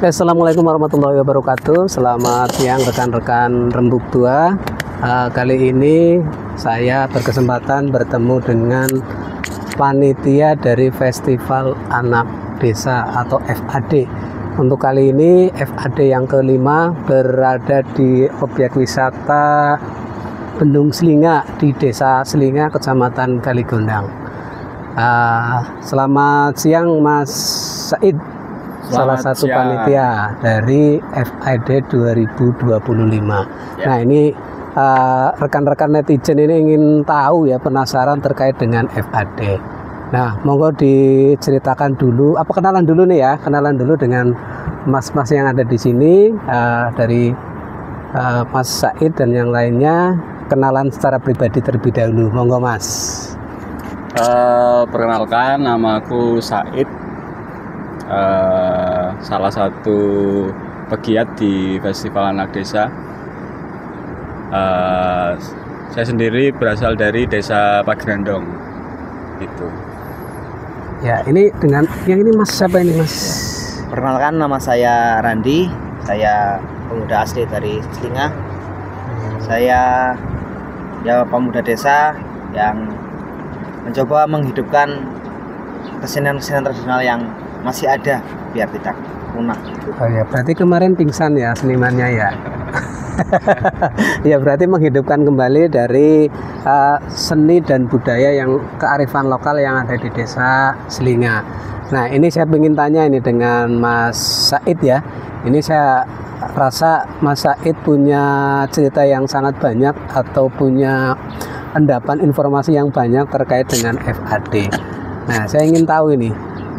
Oke, assalamualaikum warahmatullahi wabarakatuh. Selamat siang rekan-rekan Rembuk Tua. Kali ini saya berkesempatan bertemu dengan panitia dari Festival Anak Desa atau FAD. Untuk kali ini FAD yang kelima berada di objek wisata Bendung Selinga di Desa Selinga, Kecamatan Kaligondang. Selamat siang Mas Said. Salah satu panitia dari FAD 2025. Ya. Nah ini rekan-rekan netizen ini ingin tahu ya, penasaran terkait dengan FAD. Nah monggo diceritakan dulu, kenalan dulu nih ya, kenalan dulu dengan mas-mas yang ada di sini, dari Mas Said dan yang lainnya, kenalan secara pribadi terlebih dahulu, monggo Mas. Perkenalkan, nama aku Said. Salah satu pegiat di Festival Anak Desa. Saya sendiri berasal dari Desa Pagerandong, gitu. Ya, ini dengan yang ini Mas siapa ini Mas? Perkenalkan, nama saya Randi. Saya pemuda asli dari Selinga. Saya pemuda desa yang mencoba menghidupkan kesenian-kesenian tradisional yang masih ada biar tidak punah. Oh ya, berarti kemarin pingsan ya senimannya ya. Ya, berarti menghidupkan kembali dari seni dan budaya yang kearifan lokal yang ada di Desa Selinga. Nah, ini saya ingin tanya ini dengan Mas Said ya. Ini saya rasa Mas Said punya cerita yang sangat banyak atau punya endapan informasi yang banyak terkait dengan FAD. Nah, saya ingin tahu ini,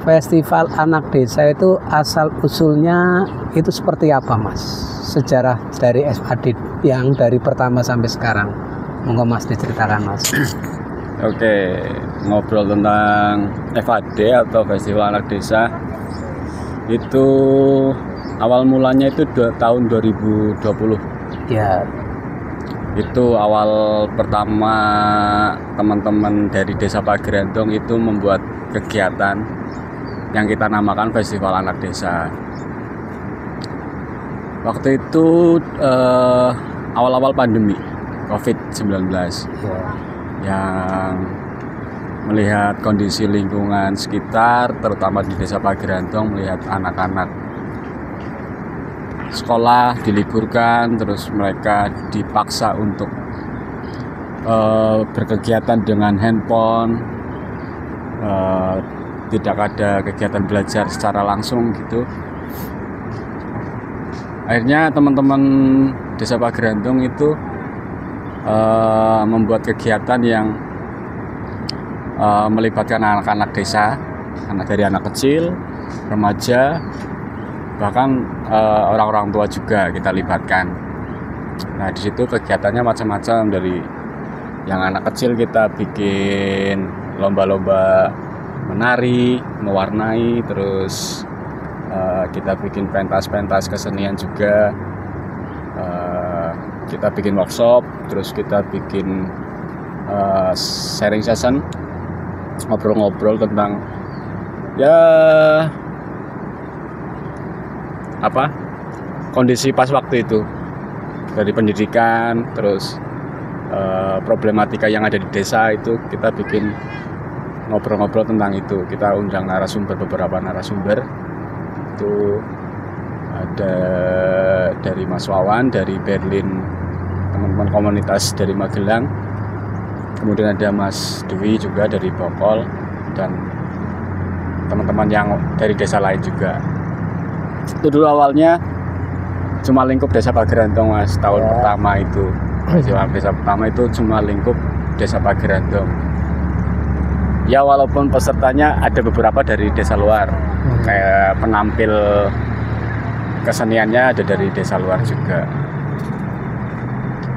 Festival Anak Desa itu asal-usulnya itu seperti apa Mas? Sejarah dari FAD yang dari pertama sampai sekarang. Monggo Mas diceritakan Mas. Oke, ngobrol tentang FAD atau Festival Anak Desa. Itu awal mulanya itu tahun 2020. Ya. Itu awal pertama teman-teman dari Desa Pagerandong itu membuat kegiatan yang kita namakan Festival Anak Desa. Waktu itu awal-awal pandemi COVID-19, yang melihat kondisi lingkungan sekitar, terutama di Desa Pagerandong, melihat anak-anak sekolah diliburkan, terus mereka dipaksa untuk berkegiatan dengan handphone, tidak ada kegiatan belajar secara langsung gitu. Akhirnya teman-teman Desa Pagerandong itu membuat kegiatan yang melibatkan anak-anak desa, dari anak kecil, remaja, bahkan orang-orang tua juga kita libatkan. Nah, di situ kegiatannya macam-macam, dari yang anak kecil kita bikin lomba-lomba menari, mewarnai, terus kita bikin pentas-pentas kesenian juga, kita bikin workshop, terus kita bikin sharing session, ngobrol-ngobrol tentang kondisi pas waktu itu, dari pendidikan, terus problematika yang ada di desa itu kita bikin ngobrol-ngobrol tentang itu. Kita undang beberapa narasumber. Itu ada dari Mas Wawan dari Berlin, teman-teman komunitas dari Magelang, kemudian ada Mas Dewi juga dari Bokol, dan teman-teman yang dari desa lain juga. Itu dulu awalnya cuma lingkup Desa Pagerandong Mas, tahun pertama itu. Desa pertama itu cuma lingkup Desa Pagerandong. Ya, walaupun pesertanya ada beberapa dari desa luar, kayak penampil keseniannya ada dari desa luar juga.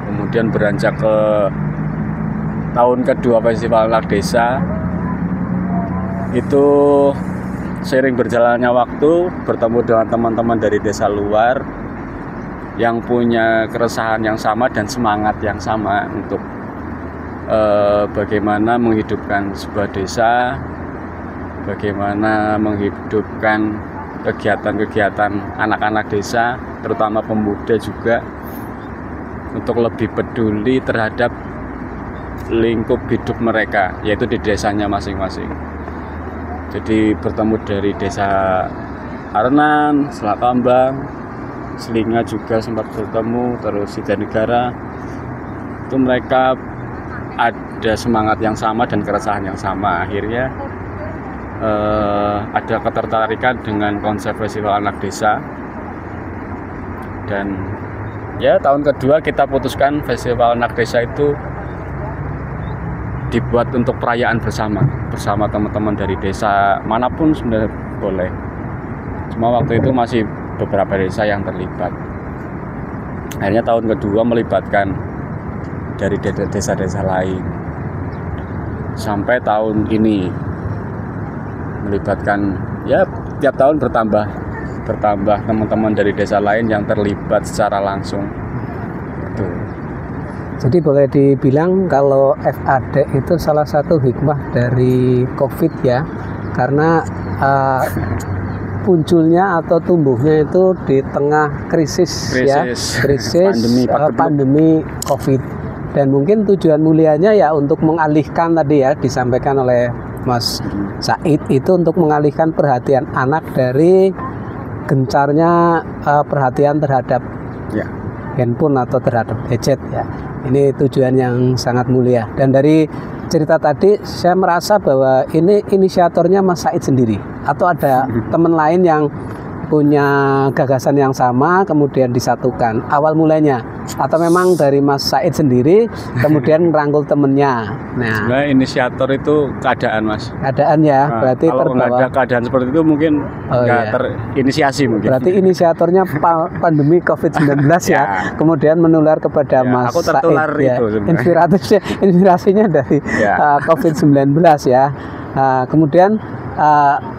Kemudian beranjak ke tahun kedua Festival Anak Desa, itu seiring berjalannya waktu, bertemu dengan teman-teman dari desa luar yang punya keresahan yang sama dan semangat yang sama untuk bagaimana menghidupkan sebuah desa, bagaimana menghidupkan kegiatan-kegiatan anak-anak desa, terutama pemuda juga, untuk lebih peduli terhadap lingkup hidup mereka, yaitu di desanya masing-masing. Jadi bertemu dari desa Arenan, Selakambang, Selinga juga sempat bertemu, terus Sidanegara. Itu mereka ada semangat yang sama dan keresahan yang sama. Akhirnya ada ketertarikan dengan konsep festival anak desa, dan ya tahun kedua kita putuskan festival anak desa itu dibuat untuk perayaan bersama teman-teman dari desa manapun sebenarnya boleh, cuma waktu itu masih beberapa desa yang terlibat. Akhirnya tahun kedua melibatkan dari desa-desa lain, sampai tahun ini melibatkan, ya tiap tahun bertambah teman-teman dari desa lain yang terlibat secara langsung. Betul. Jadi boleh dibilang kalau FAD itu salah satu hikmah dari COVID ya, karena munculnya atau tumbuhnya itu di tengah krisis pandemi COVID, dan mungkin tujuan mulianya ya untuk mengalihkan, tadi ya disampaikan oleh Mas Said, itu untuk mengalihkan perhatian anak dari gencarnya perhatian terhadap handphone atau terhadap gadget ya. Ini tujuan yang sangat mulia. Dan dari cerita tadi saya merasa bahwa ini inisiatornya Mas Said sendiri, atau ada teman lain yang punya gagasan yang sama kemudian disatukan awal mulanya, atau memang dari Mas Said sendiri kemudian merangkul temennya. Nah, sebenarnya inisiator itu keadaan, Mas. Keadaan ya, berarti kalau nggak ada keadaan seperti itu mungkin nggak terinisiasi mungkin. Berarti inisiatornya pandemi COVID-19 ya, kemudian menular kepada Mas aku tertular Said ya. Itu Inspirasinya dari COVID-19 ya. Kemudian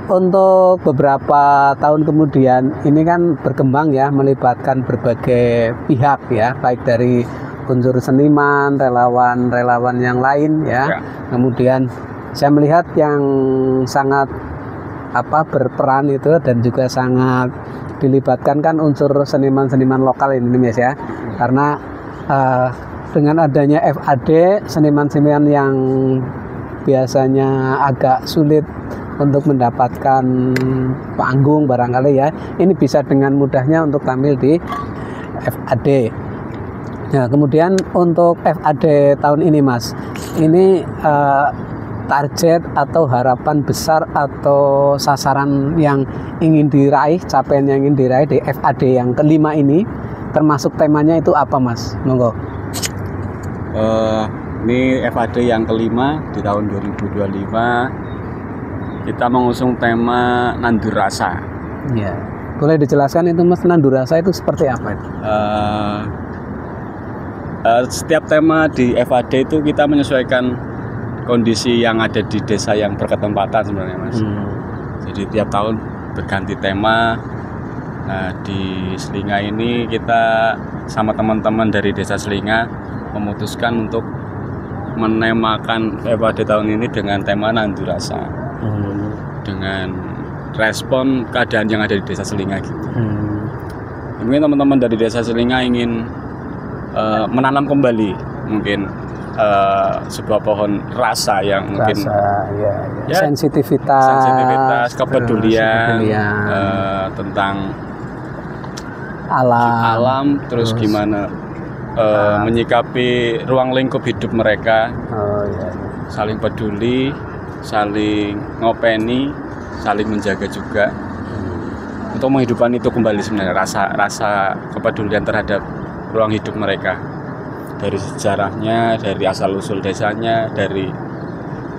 untuk beberapa tahun kemudian ini kan berkembang ya, melibatkan berbagai pihak ya, baik dari unsur seniman, relawan yang lain ya. Kemudian saya melihat yang sangat berperan itu dan juga sangat dilibatkan kan unsur seniman-seniman lokal ini Mas ya. Karena dengan adanya FAD, seniman-seniman yang biasanya agak sulit untuk mendapatkan panggung barangkali ya, ini bisa dengan mudahnya untuk tampil di FAD. Nah, kemudian untuk FAD tahun ini Mas, ini target atau harapan besar atau sasaran yang ingin diraih, capaian yang ingin diraih di FAD yang kelima ini, termasuk temanya itu apa Mas? Monggo. Ini FAD yang kelima di tahun 2025. Kita mengusung tema Nandur Rasa. Ya, boleh dijelaskan itu Mas, Nandur Rasa itu seperti apa itu? Setiap tema di FAD itu kita menyesuaikan kondisi yang ada di desa yang berketempatan sebenarnya Mas. Jadi tiap tahun berganti tema. Nah, di Selinga ini kita sama teman-teman dari desa Selinga memutuskan untuk menemakan FAD tahun ini dengan tema Nandur Rasa. Dengan respon keadaan yang ada di desa Selinga gitu. Mungkin teman-teman dari desa Selinga ingin menanam kembali mungkin sebuah pohon rasa yang mungkin sensitivitas, kepedulian tentang alam terus gimana menyikapi ruang lingkup hidup mereka, saling peduli, saling ngopeni, saling menjaga juga, untuk menghidupkan itu kembali sebenarnya, rasa kepedulian terhadap ruang hidup mereka, dari sejarahnya, dari asal usul desanya, dari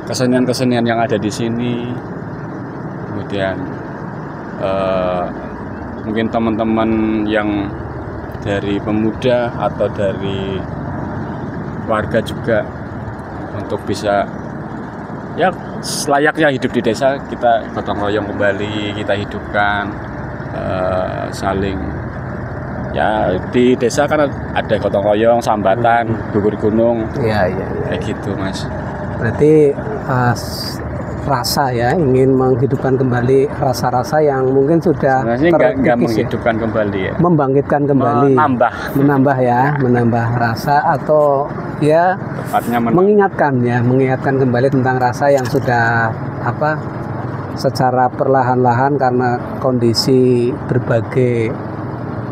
kesenian-kesenian yang ada di sini. Kemudian mungkin teman-teman yang dari pemuda atau dari warga juga untuk bisa ya selayaknya hidup di desa, kita gotong royong kembali, kita hidupkan, saling ya di desa kan ada gotong royong, sambatan, gugur gunung, kayak gitu Mas. Berarti rasa ya, ingin menghidupkan kembali rasa-rasa yang mungkin sudah Sebenarnya nggak terkikis ya. menghidupkan kembali ya, Membangkitkan kembali, menambah ya, menambah rasa atau ya tepatnya mengingatkan kembali tentang rasa yang sudah secara perlahan-lahan karena kondisi berbagai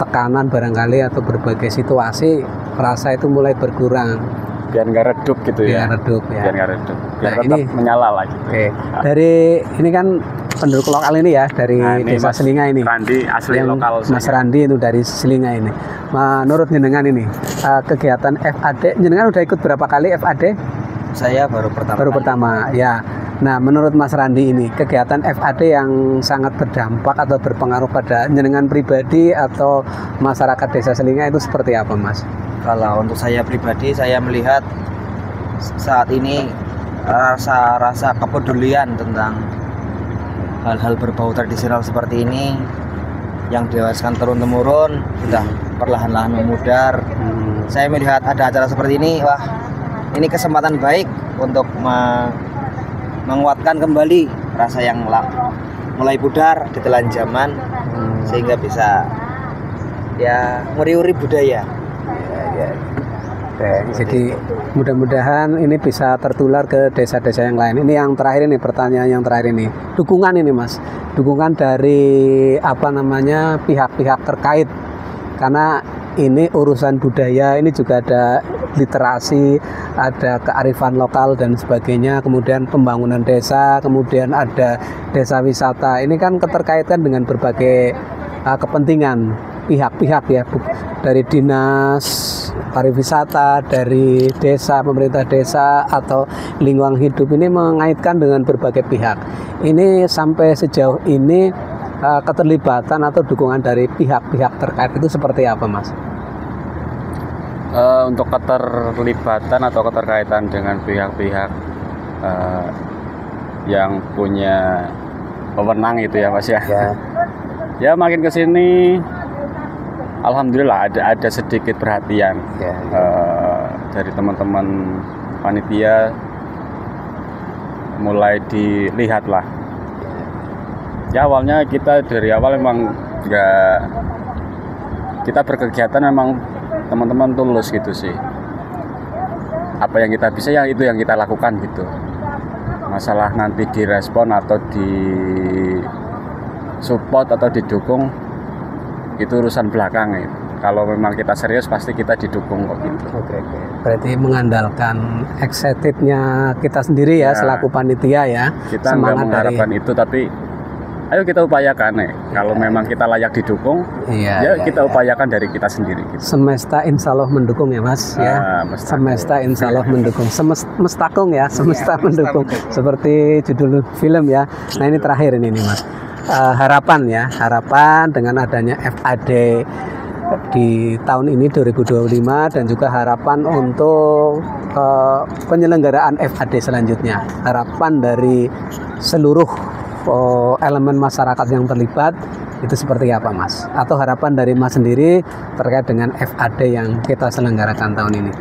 tekanan barangkali atau berbagai situasi, rasa itu mulai berkurang. biar nggak redup gitu ya. Biar nggak redup, biar Nah, tetap ini menyala lagi. Oke, dari ini kan penduduk lokal ini ya, dari Ini desa Mas Selinga ini. Randi asli Yang lokal Mas saya. Randi itu dari Selinga ini. Menurut jenengan ini kegiatan FAD, jenengan udah ikut berapa kali FAD? Saya baru pertama. Baru pertama, ya. Nah, menurut Mas Randi ini kegiatan FAD yang sangat berdampak atau berpengaruh pada jenengan pribadi atau masyarakat desa Selinga itu seperti apa, Mas? Kalau untuk saya pribadi, saya melihat saat ini rasa kepedulian tentang hal-hal berbau tradisional seperti ini yang diwariskan turun-temurun sudah perlahan-lahan memudar. Saya melihat ada acara seperti ini, wah, ini kesempatan baik untuk menguatkan kembali rasa yang mulai pudar di telan zaman, sehingga bisa ya nguri-nguri budaya. Oke, jadi mudah-mudahan ini bisa tertular ke desa-desa yang lain. Ini yang terakhir ini, pertanyaan yang terakhir ini. Dukungan ini, Mas. Dukungan dari pihak-pihak terkait. Karena ini urusan budaya, ini juga ada literasi, ada kearifan lokal dan sebagainya, kemudian pembangunan desa, kemudian ada desa wisata. Ini kan keterkaitan dengan berbagai kepentingan pihak-pihak ya, dari dinas pariwisata, dari desa, pemerintah desa atau lingkungan hidup, ini mengaitkan dengan berbagai pihak. Ini sampai sejauh ini keterlibatan atau dukungan dari pihak-pihak terkait itu seperti apa, Mas? Untuk keterlibatan atau keterkaitan dengan pihak-pihak yang punya wewenang itu ya, Mas ya. Ya makin kesini alhamdulillah ada sedikit perhatian dari teman-teman panitia, mulai dilihat lah. Ya awalnya kita dari awal memang kita berkegiatan memang teman-teman tulus gitu sih. Apa yang kita bisa ya itu yang kita lakukan gitu. Masalah nanti direspon atau di support atau didukung itu urusan belakang ya. Kalau memang kita serius pasti kita didukung kok gitu. Oke. Berarti mengandalkan excitednya kita sendiri ya, selaku panitia ya. Kita nggak mengharapkan itu, tapi ayo kita upayakan nih. Kalau memang kita layak didukung, kita upayakan dari kita sendiri. Gitu. Semesta insya Allah mendukung ya, Mas. Semesta insya Allah mendukung. Mestakung ya, semesta mendukung. Seperti judul film ya. Nah ini terakhir ini nih, Mas. Harapan dengan adanya FAD di tahun ini 2025 dan juga harapan untuk penyelenggaraan FAD selanjutnya. Harapan dari seluruh elemen masyarakat yang terlibat itu seperti apa, Mas? Atau harapan dari Mas sendiri terkait dengan FAD yang kita selenggarakan tahun ini?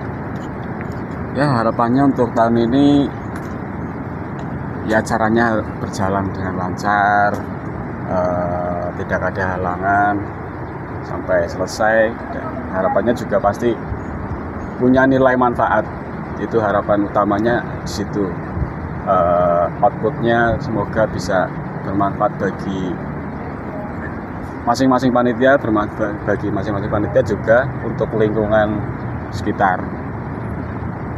Ya harapannya untuk tahun ini ya acaranya berjalan dengan lancar, tidak ada halangan sampai selesai, dan harapannya juga pasti punya nilai manfaat. Itu harapan utamanya di situ. Outputnya semoga bisa bermanfaat bagi masing-masing panitia, bermanfaat bagi masing-masing panitia juga untuk lingkungan sekitar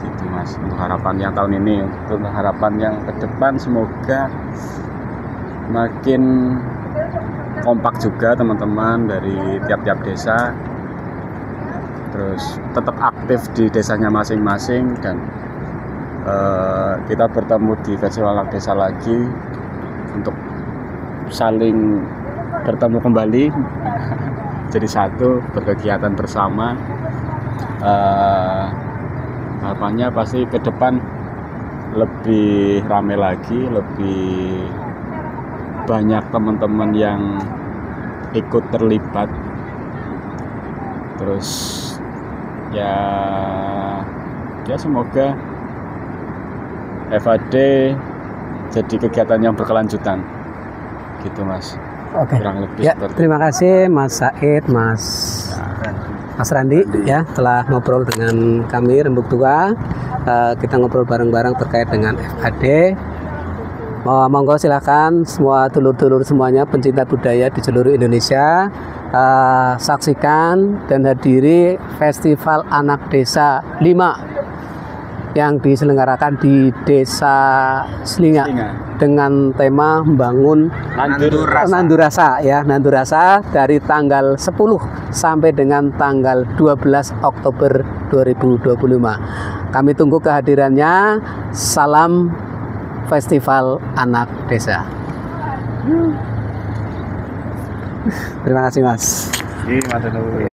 gitu, Mas. Untuk harapan yang tahun ini, untuk harapan yang ke depan semoga makin kompak juga teman-teman dari tiap-tiap desa, terus tetap aktif di desanya masing-masing, dan kita bertemu di festival anak desa lagi untuk saling bertemu kembali jadi satu, berkegiatan bersama. Harapannya pasti ke depan lebih ramai lagi, lebih banyak teman-teman yang ikut terlibat. Terus ya semoga FAD jadi kegiatan yang berkelanjutan gitu Mas. Oke. Kurang lebih Ya, seperti terima kasih Mas Said, Mas Randi ya telah ngobrol dengan kami Rembuk Tua. Kita ngobrol bareng-bareng terkait dengan FAD. Monggo silakan semua dulur-dulur semuanya pencinta budaya di seluruh Indonesia saksikan dan hadiri Festival Anak Desa 5 yang diselenggarakan di Desa Selinga dengan tema membangun Nandur Rasa ya, Nandur Rasa dari tanggal 10 sampai dengan tanggal 12 Oktober 2025. Kami tunggu kehadirannya. Salam Festival Anak Desa. Terima kasih Mas. Iya,